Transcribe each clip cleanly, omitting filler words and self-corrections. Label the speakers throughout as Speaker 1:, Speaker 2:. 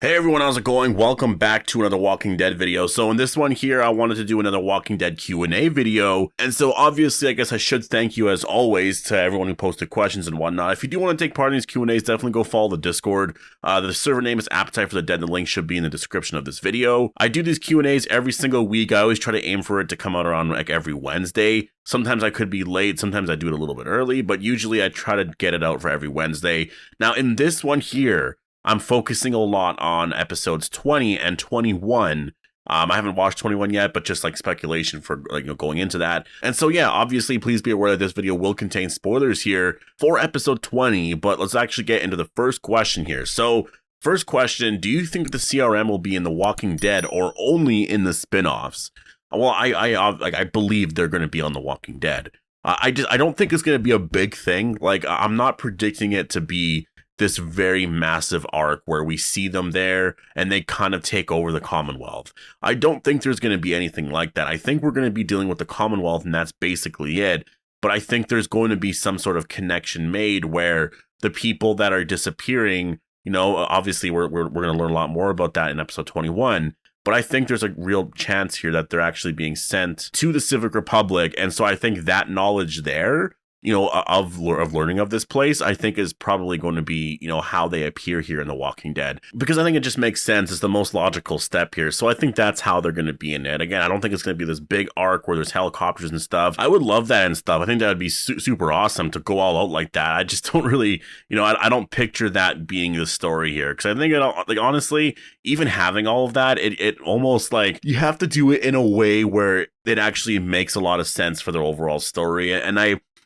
Speaker 1: Hey everyone, how's it going? Welcome back to another Walking Dead video. So in this one here, I wanted to do another Walking Dead Q&A video. And so obviously, I guess I should thank you as always to everyone who posted questions and whatnot. If you do want to take part in these Q&As, definitely go follow the Discord. The server name is Appetite for the Dead. The link should be in the description of this video. I do these Q&As every single week. I always try to aim for it to come out around like every Wednesday. Sometimes I could be late, sometimes I do it a little bit early, but usually I try to get it out for every Wednesday. Now in this one here, I'm focusing a lot on episodes 20 and 21. I haven't watched 21 yet, but just like speculation for going into that. And so yeah, obviously please be aware that this video will contain spoilers here for episode 20, but let's actually get into the first question here. So first question, do you think the CRM will be in The Walking Dead or only in the spin-offs? Well, I believe they're going to be on The Walking Dead. I don't think it's going to be a big thing. Like I'm not predicting it to be this very massive arc where we see them there and they kind of take over the Commonwealth. I don't think there's going to be anything like that. I think we're going to be dealing with the Commonwealth and that's basically it. But I think there's going to be some sort of connection made where the people that are disappearing, obviously we're going to learn a lot more about that in episode 21. But I think there's a real chance here that they're actually being sent to the Civic Republic. And so I think that knowledge there, of learning of this place, I think is probably going to be, how they appear here in The Walking Dead. Because I think it just makes sense. It's the most logical step here. So I think that's how they're going to be in it. Again, I don't think it's going to be this big arc where there's helicopters and stuff. I would love that and stuff. I think that would be super awesome to go all out like that. I just don't really, I don't picture that being the story here. Because I think, honestly, even having all of that, it almost like you have to do it in a way where it actually makes a lot of sense for the overall story. And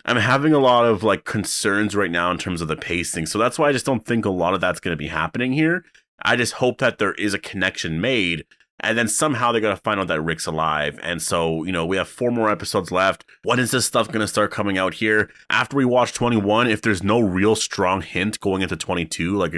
Speaker 1: I'm having a lot of concerns right now in terms of the pacing. So that's why I just don't think a lot of that's going to be happening here. I just hope that there is a connection made and then somehow they're going to find out that Rick's alive. And so, we have 4 more episodes left. When is this stuff going to start coming out here? After we watch 21, if there's no real strong hint going into 22, like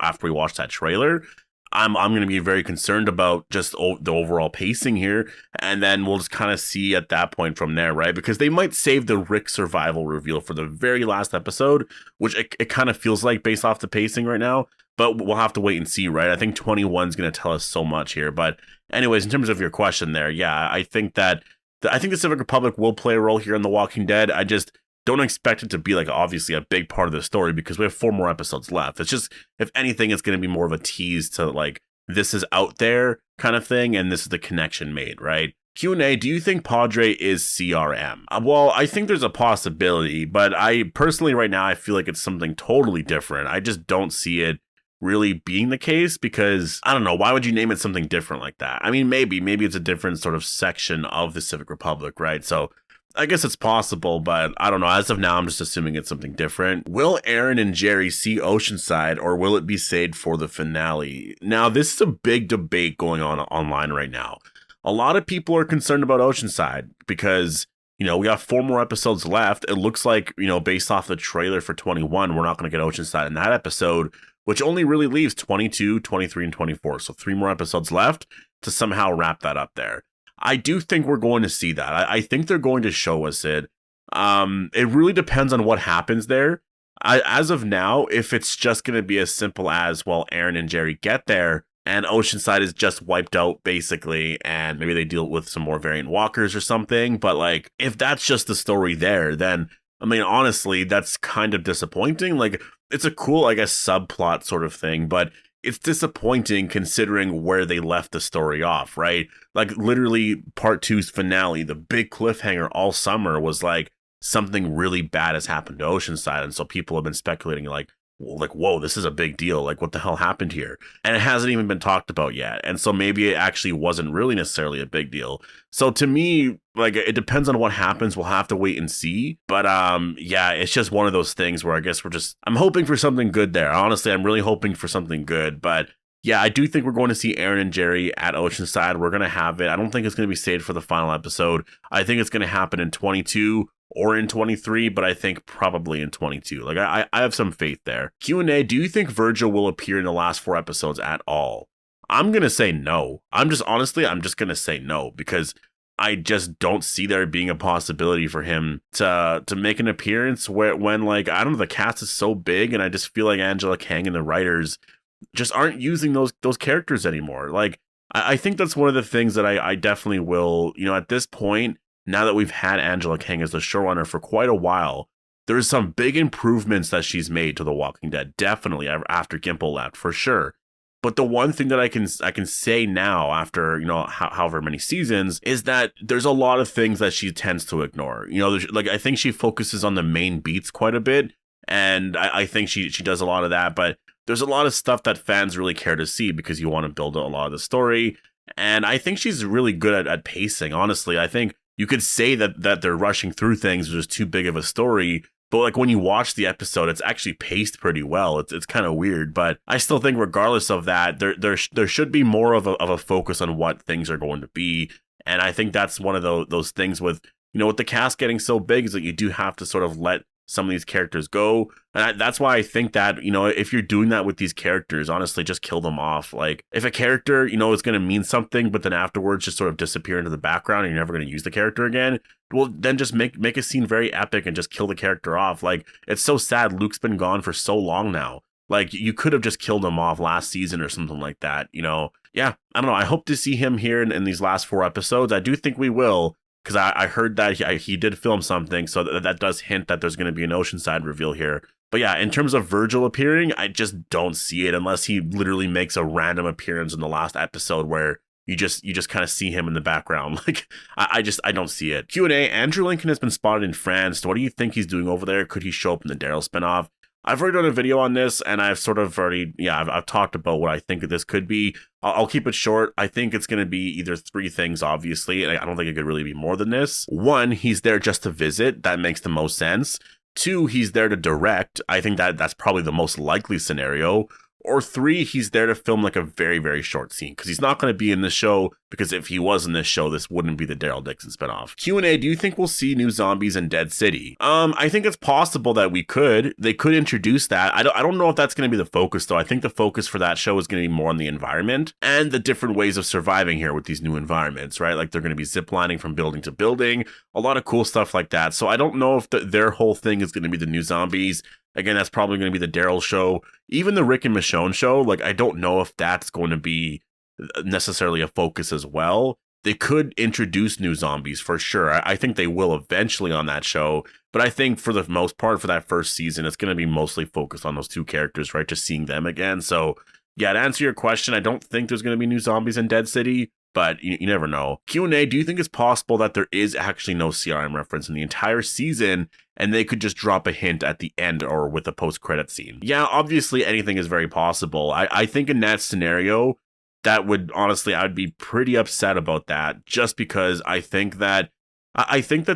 Speaker 1: after we watch that trailer, I'm going to be very concerned about just the overall pacing here. And then we'll just kind of see at that point from there, right? Because they might save the Rick survival reveal for the very last episode, which it kind of feels like based off the pacing right now. But we'll have to wait and see, right? I think 21 is going to tell us so much here. But anyways, in terms of your question there, yeah, I think the Civic Republic will play a role here in The Walking Dead. I just don't expect it to be obviously a big part of the story because we have 4 more episodes left. It's just, if anything, it's going to be more of a tease to this is out there kind of thing. And this is the connection made, right? Q&A, do you think Padre is CRM? Well, I think there's a possibility, but I personally right now, I feel like it's something totally different. I just don't see it really being the case because I don't know, why would you name it something different like that? I mean, maybe it's a different sort of section of the Civic Republic, right? So I guess it's possible, but I don't know. As of now, I'm just assuming it's something different. Will Aaron and Jerry see Oceanside or will it be saved for the finale? Now, this is a big debate going on online right now. A lot of people are concerned about Oceanside because, we got 4 more episodes left. It looks like, based off the trailer for 21, we're not going to get Oceanside in that episode, which only really leaves 22, 23, and 24. So 3 more episodes left to somehow wrap that up there. I do think we're going to see that. I think they're going to show us it. It really depends on what happens there. As of now, if it's just going to be as simple as, well, Aaron and Jerry get there and Oceanside is just wiped out basically, and maybe they deal with some more variant walkers or something. But if that's just the story there, then I mean, honestly, that's kind of disappointing. It's a cool, I guess, subplot sort of thing, but it's disappointing considering where they left the story off, right? Literally part 2's finale, the big cliffhanger all summer was something really bad has happened to Oceanside. And so people have been speculating whoa, this is a big deal. What the hell happened here? And it hasn't even been talked about yet. And so maybe it actually wasn't really necessarily a big deal. So to me, it depends on what happens. We'll have to wait and see. But yeah, it's just one of those things where I guess I'm hoping for something good there. Honestly, I'm really hoping for something good. But yeah, I do think we're going to see Aaron and Jerry at Oceanside. We're going to have it. I don't think it's going to be saved for the final episode. I think it's going to happen in 22 or in 23, but I think probably in 22. I have some faith there. Q&A, do you think Virgil will appear in the last 4 episodes at all? I'm going to say no. I'm just going to say no because I just don't see there being a possibility for him to make an appearance when I don't know, the cast is so big and I just feel like Angela Kang and the writers just aren't using those characters anymore. Like, I think that's one of the things that I definitely will, at this point, now that we've had Angela Kang as the showrunner for quite a while, there's some big improvements that she's made to The Walking Dead, definitely after Gimple left, for sure. But the one thing that I can say now after, however many seasons, is that there's a lot of things that she tends to ignore. Like, I think she focuses on the main beats quite a bit, and I think she does a lot of that, but there's a lot of stuff that fans really care to see because you want to build a lot of the story. And I think she's really good at pacing, honestly. I think you could say that they're rushing through things, there's too big of a story. But like when you watch the episode, it's actually paced pretty well. It's kind of weird, but I still think regardless of that, there should be more of a focus on what things are going to be. And I think that's one of those things with, with the cast getting so big is that you do have to sort of let some of these characters go. And that's why I think that, if you're doing that with these characters, honestly, just kill them off. Like, if a character, is going to mean something, but then afterwards just sort of disappear into the background and you're never going to use the character again, well, then just make a scene very epic and just kill the character off. Like, it's so sad Luke's been gone for so long now. Like, you could have just killed him off last season or something like that, Yeah, I don't know. I hope to see him here in these last 4 episodes. I do think we will. Because I heard that he did film something, so that does hint that there's going to be an Oceanside reveal here. But yeah, in terms of Virgil appearing, I just don't see it unless he literally makes a random appearance in the last episode where you just kind of see him in the background. Like, I don't see it. Q&A, Andrew Lincoln has been spotted in France. What do you think he's doing over there? Could he show up in the Daryl spinoff? I've already done a video on this, and I've sort of already, I've talked about what I think this could be. I'll keep it short. I think it's going to be either 3 things, obviously, and I don't think it could really be more than this. 1, he's there just to visit. That makes the most sense. 2, he's there to direct. I think that's probably the most likely scenario. Or 3, he's there to film like a very, very short scene because he's not going to be in the show, because if he was in this show, this wouldn't be the Daryl Dixon spinoff. Q&A, do you think we'll see new zombies in Dead City? I think it's possible that they could introduce that. I don't know if that's going to be the focus though. I think the focus for that show is going to be more on the environment and the different ways of surviving here with these new environments, right? Like, they're going to be ziplining from building to building, a lot of cool stuff like that. So I don't know if their whole thing is going to be the new zombies. Again, that's probably going to be the Daryl show. Even the Rick and Michonne show, like, I don't know if that's going to be necessarily a focus as well. They could introduce new zombies for sure. I think they will eventually on that show. But I think for the most part, for that first season, it's going to be mostly focused on those 2 characters, right? Just seeing them again. So yeah, to answer your question, I don't think there's going to be new zombies in Dead City, but you never know. Q&A, do you think it's possible that there is actually no CRM reference in the entire season and they could just drop a hint at the end or with a post-credit scene? Yeah, obviously anything is very possible. I think in that scenario, that would, honestly, I'd be pretty upset about that, just because I think that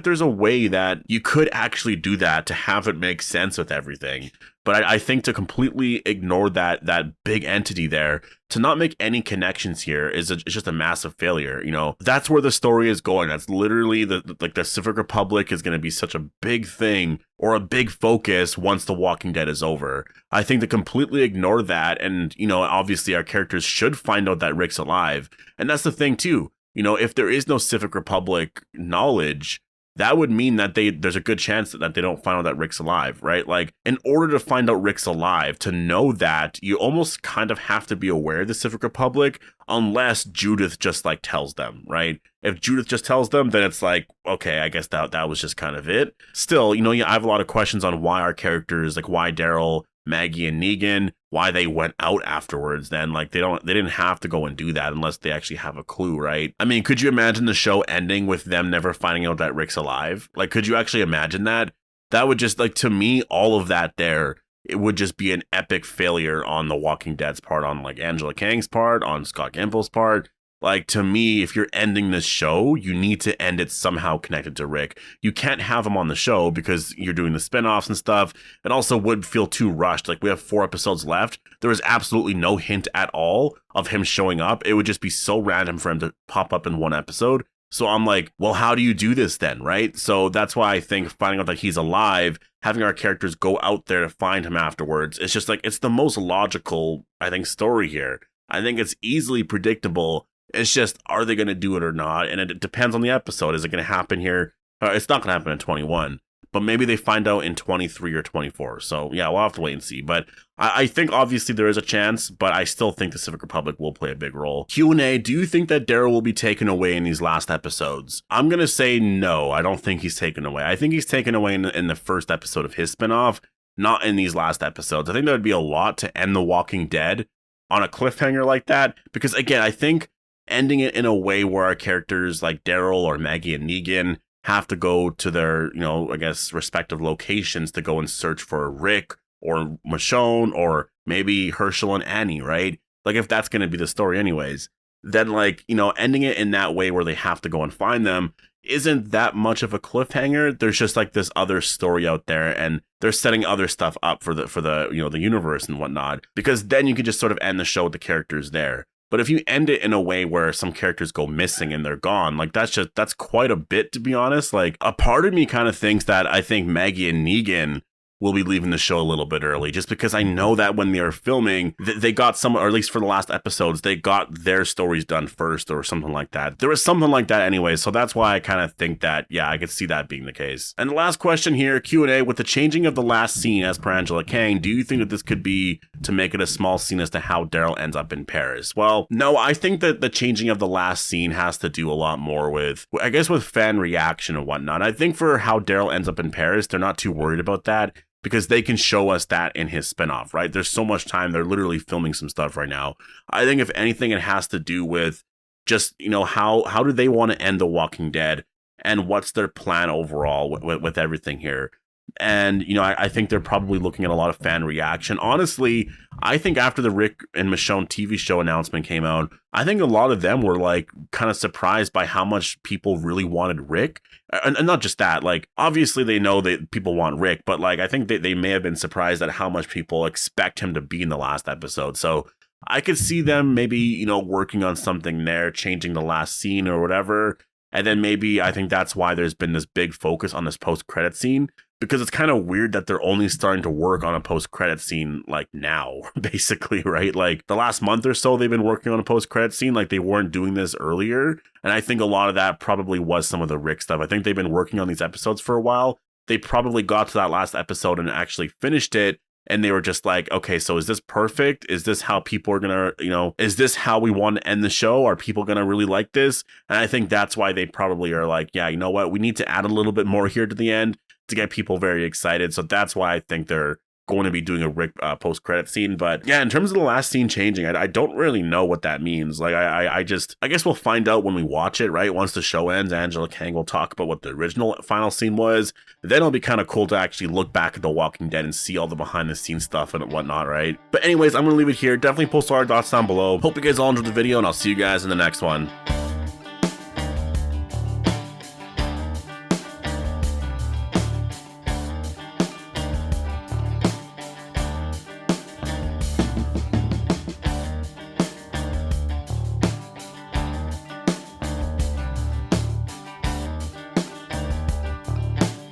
Speaker 1: there's a way that you could actually do that to have it make sense with everything. But I think to completely ignore that big entity there, to not make any connections here it's just a massive failure. That's where the story is going. That's literally the Civic Republic is going to be such a big thing or a big focus once The Walking Dead is over. I think to completely ignore that, and obviously our characters should find out that Rick's alive. And that's the thing too. If there is no Civic Republic knowledge, that would mean that there's a good chance that they don't find out that Rick's alive, right? Like, in order to find out Rick's alive, to know that, you almost kind of have to be aware of the Civic Republic, unless Judith just like tells them, right? If Judith just tells them, then it's like, okay, I guess that was just kind of it. Still, I have a lot of questions on why our characters, like why Daryl, Maggie, and Negan, why they went out afterwards then. Like, they didn't have to go and do that unless they actually have a clue, right? I mean, could you imagine the show ending with them never finding out that Rick's alive? Like, could you actually imagine that? That would just, like, to me, all of that there, it would just be an epic failure on The Walking Dead's part, on like Angela Kang's part, on Scott Gimple's part. Like, to me, if you're ending this show, you need to end it somehow connected to Rick. You can't have him on the show because you're doing the spinoffs and stuff. It also would feel too rushed. Like, we have 4 episodes left. There is absolutely no hint at all of him showing up. It would just be so random for him to pop up in 1 episode. So I'm like, well, how do you do this then, right? So that's why I think finding out that he's alive, having our characters go out there to find him afterwards, it's just like, it's the most logical, I think, story here. I think it's easily predictable. It's just, are they going to do it or not? And it depends on the episode. Is it going to happen here? It's not going to happen in 21. but maybe they find out in 23 or 24. So yeah, we'll have to wait and see. But I think obviously there is a chance, but I still think the Civic Republic will play a big role. Q&A, do you think that Daryl will be taken away in these last episodes? I'm going to say no, I don't think he's taken away. I think he's taken away in the first episode of his spinoff, not in these last episodes. I think that would be a lot to end The Walking Dead on a cliffhanger like that, because again, I think ending it in a way where our characters like Daryl or Maggie and Negan have to go to their, I guess, respective locations to go and search for Rick or Michonne or maybe Herschel and Annie, right? Like if that's going to be the story anyways, then like, ending it in that way where they have to go and find them isn't that much of a cliffhanger. There's just like this other story out there and they're setting other stuff up for the the universe and whatnot, because then you can just sort of end the show with the characters there. But if you end it in a way where some characters go missing and they're gone, like that's quite a bit, to be honest. Like a part of me kind of thinks that I think Maggie and Negan will be leaving the show a little bit early, just because I know that when they were filming, they got some, or at least for the last episodes, they got their stories done first or something like that. There was something like that anyway, so that's why I kind of think that, yeah, I could see that being the case. And the last question here, Q&A, with the changing of the last scene as per Angela Kang, do you think that this could be to make it a small scene as to how Daryl ends up in Paris? Well, no, I think that the changing of the last scene has to do a lot more with, I guess, with fan reaction and whatnot. I think for how Daryl ends up in Paris, they're not too worried about that, because they can show us that in his spinoff, right? There's so much time. They're literally filming some stuff right now. I think if anything, it has to do with just, how do they want to end The Walking Dead and what's their plan overall with everything here. And, I think they're probably looking at a lot of fan reaction. Honestly, I think after the Rick and Michonne TV show announcement came out, I think a lot of them were like kind of surprised by how much people really wanted Rick. And not just that, like, obviously they know that people want Rick, but like, I think they may have been surprised at how much people expect him to be in the last episode. So I could see them maybe, working on something there, changing the last scene or whatever. And then maybe I think that's why there's been this big focus on this post-credit scene, because it's kind of weird that they're only starting to work on a post-credit scene like now, basically, right? Like the last month or so, they've been working on a post-credit scene, like they weren't doing this earlier. And I think a lot of that probably was some of the Rick stuff. I think they've been working on these episodes for a while. They probably got to that last episode and actually finished it. And they were just like, okay, so is this perfect? Is this how people are going to, is this how we want to end the show? Are people going to really like this? And I think that's why they probably are like, yeah, you know what? We need to add a little bit more here to the end to get people very excited. So that's why I think they're going to be doing a Rick post-credit scene. But yeah, in terms of the last scene changing, I don't really know what that means. Like, I guess we'll find out when we watch it, right? Once the show ends, Angela Kang will talk about what the original final scene was. Then it'll be kind of cool to actually look back at The Walking Dead and see all the behind-the-scenes stuff and whatnot, right? But anyways, I'm going to leave it here. Definitely post all our thoughts down below. Hope you guys all enjoyed the video, and I'll see you guys in the next one.